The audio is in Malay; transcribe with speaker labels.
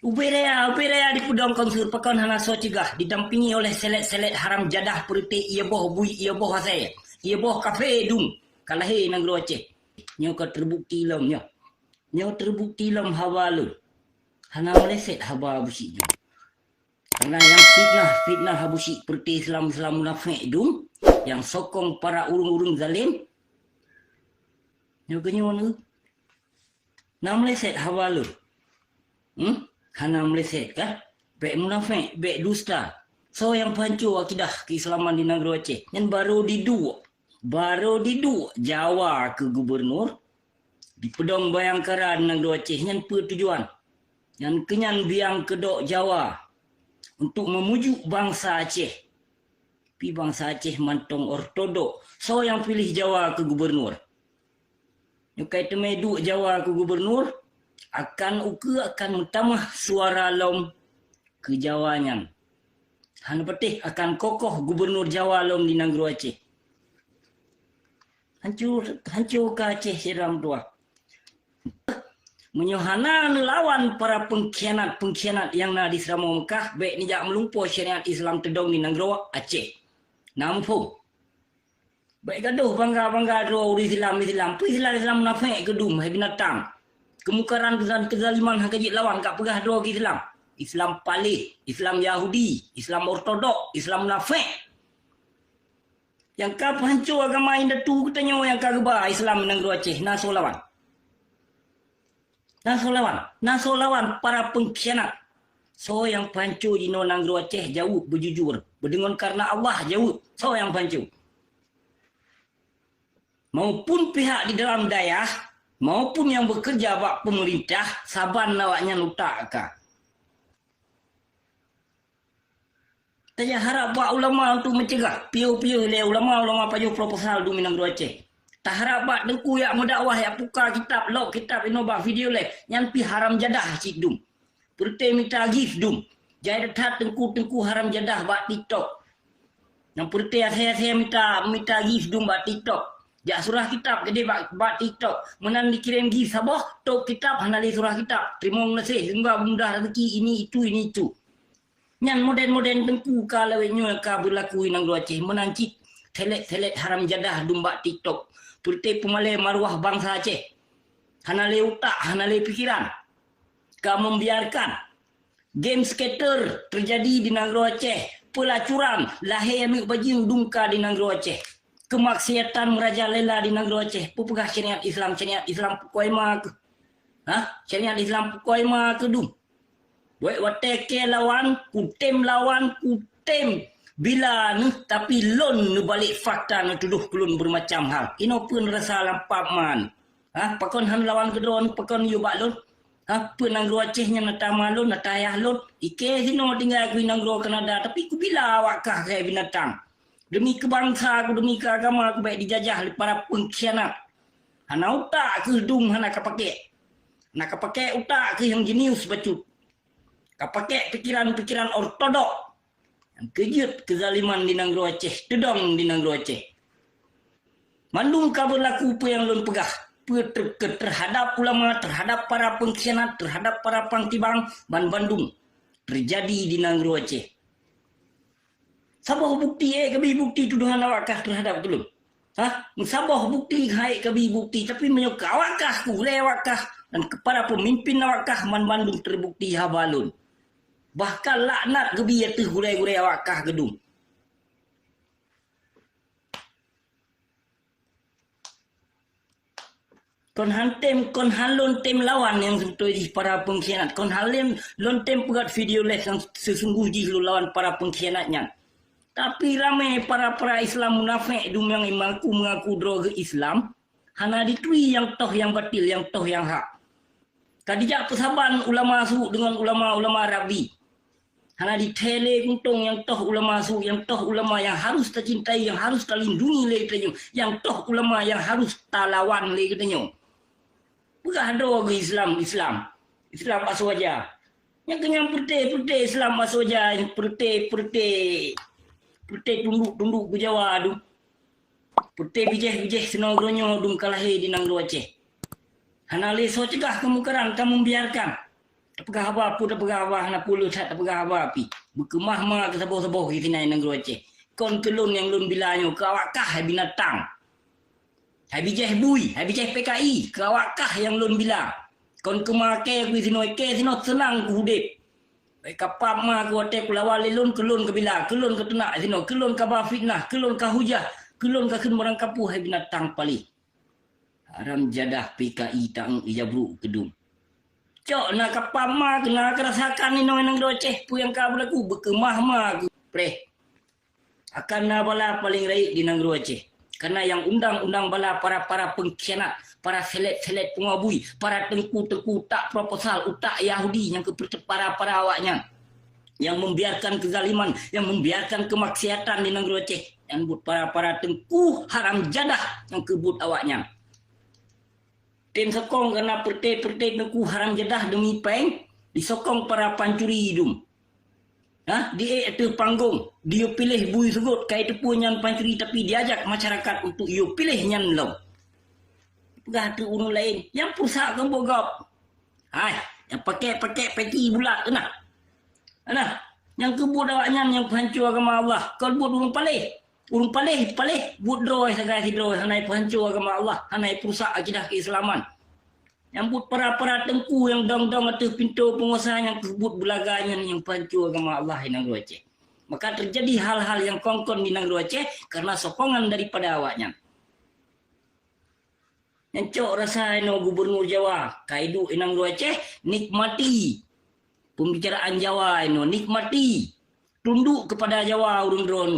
Speaker 1: Ubiraya di Pudong Konsur Pakon Hana So Cegah didampingi oleh selet-selet haram jadah perite ia boh bui ia boh saya. Ia boh kafe dung kalahi nang Aceh. Nyo ka terbukti lam nyo. Nyo terbukti lam hawa lu. Hana meleset hawa busi dung. Karena yang fitnah habusi perite Islam munafik dung yang sokong para urung-urung zalim. Nyo kenyo nu. Na meleset hawa lu. Hana meleset kan? Bek munafik, bek dusta. So yang pancur akidah keislaman di negeri Aceh. Yang baru di dua Jawa ke gubernur di Pedong Bayangkara di negeri Aceh. Yang pertujuan. Yang kenyan biang kedok Jawa untuk memujuk bangsa Aceh. Tapi bangsa Aceh mantong ortodok. So yang pilih Jawa ke gubernur. Yang kait medu Jawa ke gubernur. Akan mentamah suara lom ke Jawanyan. Han petih akan kokoh gubernur Jawa lom di negeri Aceh. Hancur ke Aceh siram tua. Menyohana lawan para pengkhianat yang na di Seramo Mekah baik nijak melumpuh syariat Islam tedong di negeri Aceh. Nampung. Baik gaduh bangga dua Islam. Islam munafik kedum hai binatang. Kemukaran dan kezaliman hakajit lawan kat pegah dua Islam. Islam palih, Islam Yahudi, Islam Ortodok, Islam munafik. Yang kau hancur agama indah tu katanya yang kau gebah Islam negeri Aceh. Naso lawan para pengkhianat. So yang pancur di negeri Aceh jauh berjujur. Berdengon karena Allah jauh. So yang pancur. Maupun pihak di dalam dayah maupun yang bekerja bak pemerintah saban lawaknya nutak ka. Saya harap bak ulama untuk mencegah piu-piu le ulama paju proposal du minang Aceh. Tak harap bak dengku yak mendakwah yak puka kitab ino bak video le nyan pi haram jadah cik dum. Perte minta gif dum. Jai detat tengku haram jadah bak TikTok. Yang perte saya minta gif dum bak TikTok. Jak surah kitab gede bak TikTok. Menan dikirim gif saboh tok kitab hanali surah kitab. Terima kasih sehingga mudah rezeki ini itu. Nyan moden tengku kalau nyo ka berlaku nang Aceh menancik telet haram jadah dumba TikTok. Purte pemalai maruah bangsa Aceh. Hanale utak, hanale pikiran. Kamu membiarkan game skater terjadi di negeri Aceh. Pelacuran lahir amik bajing dungka di negeri Aceh. Kemaksiatan merajalela di negeri Aceh. Pupegah syariat Islam pukoima ke. Syariat Islam pukoima ke dum. Buat wateke lawan, kutem. Bila ni tapi lon nu balik fakta nu tuduh kelun bermacam hal. Ino pun rasa lampap man. Pakon han lawan kedron, pakon yu bak lon. Pun negeri Aceh nya natama lon, natayah lon. Ike sino tinggal ku negeri Kanada tapi ku bila awakah kayak binatang. Demi kebangsa aku, demi keagama aku baik dijajah oleh para pengkhianat. Hana utak ke dung hana kapake. Hana kapake utak ke yang jenius bacut. Kapake pikiran-pikiran ortodok. Yang kejut kezaliman di negeri Aceh. Tedong di negeri Aceh. Mandung ka berlaku apa yang lun pegah. Terhadap ulama, terhadap para pengkhianat, terhadap para pangtibang Bandung. Terjadi di negeri Aceh. Sabah bukti kabi bukti tuduhan awakah terhadap belum. Sabah bukti hai kabi bukti tapi menyuka awakah kulai awakah dan kepada pemimpin awakah Bandung terbukti habalun. Bahkan laknat kabi yaitu kulai awakah gedung. Kon halon tem lawan yang sebetulnya para pengkhianat. Kon halon tem pegat video les yang sesungguhnya lawan para pengkhianatnya. Tapi ramai para Islam munafik dum yang mengaku droga Islam. Hana ditui yang toh yang batil, yang toh yang hak. Kadijak persaban ulama su dengan ulama Arabi. Hana ditele kuntung yang toh ulama su, yang toh ulama yang harus tercintai, yang harus terlindungi le katanya. Yang toh ulama yang harus talawan le katanya. Bukan droga Islam masuk aja. Yang kenyang putih Islam masuk aja, putih tunduk ke Jawa dum. Putih bijih senogronyo dum kalahi di negeri Aceh. Hana leso cegah kemungkaran kamu biarkan. Pegah apa pun pegah apa hana puluh tak pegah apa api. Berkemah ma ke sabo-sabo kita nai nang Aceh. Kon kelun yang lun bilanyo ke awakah binatang. Hai bijah bui, hai bijah PKI, ke awakah yang lun bilang. Kon kemake ku sinoi ke sinot senang ku hudip. Baik kapap ma ku ate ku lawali lun kelun ke bilang, kelun ke tenak sino, kelun ke ba fitnah, kelun ke hujah, kelun ke ken orang kapu hai binatang pali. Haram jadah PKI tang ijabru kedung. Cok nak kapama kena kerasakan ni nang Aceh pu yang ka berlaku berkemah ma pre. Akan na bala paling raik di nang Aceh. Karena yang undang-undang bala para pengkhianat, para selet pengabui, para tengku tak proposal utak Yahudi yang ke para awaknya. Yang membiarkan kezaliman, yang membiarkan kemaksiatan di nang Aceh. Yang but para tengku haram jadah yang kebut awaknya. Tim sokong kena pertai neku haram jadah demi peng disokong para pancuri hidung. Dia itu panggung, dia pilih bui sugut kai tu punya pancuri tapi diajak masyarakat untuk you pilih nyan lo. Pegah tu urung lain yang pusat ke bogop. Hai, yang pakai peti bulat tu nak. Yang kebut awaknya yang pancur agama Allah. Kau buat urung palih buat droi segala si droi hanai pancur agama Allah, hanai perusak akidah keislaman. Yang buat para tengku yang dong-dong atas pintu pengusaha yang kebut belaganya yang pancur agama Allah di Negeri Aceh. Maka terjadi hal-hal yang kongkon di Negeri Aceh karena sokongan daripada awaknya. Yang cok rasa gubernur Jawa, kaidu di Negeri Aceh nikmati pembicaraan Jawa nikmati tunduk kepada Jawa urung drone.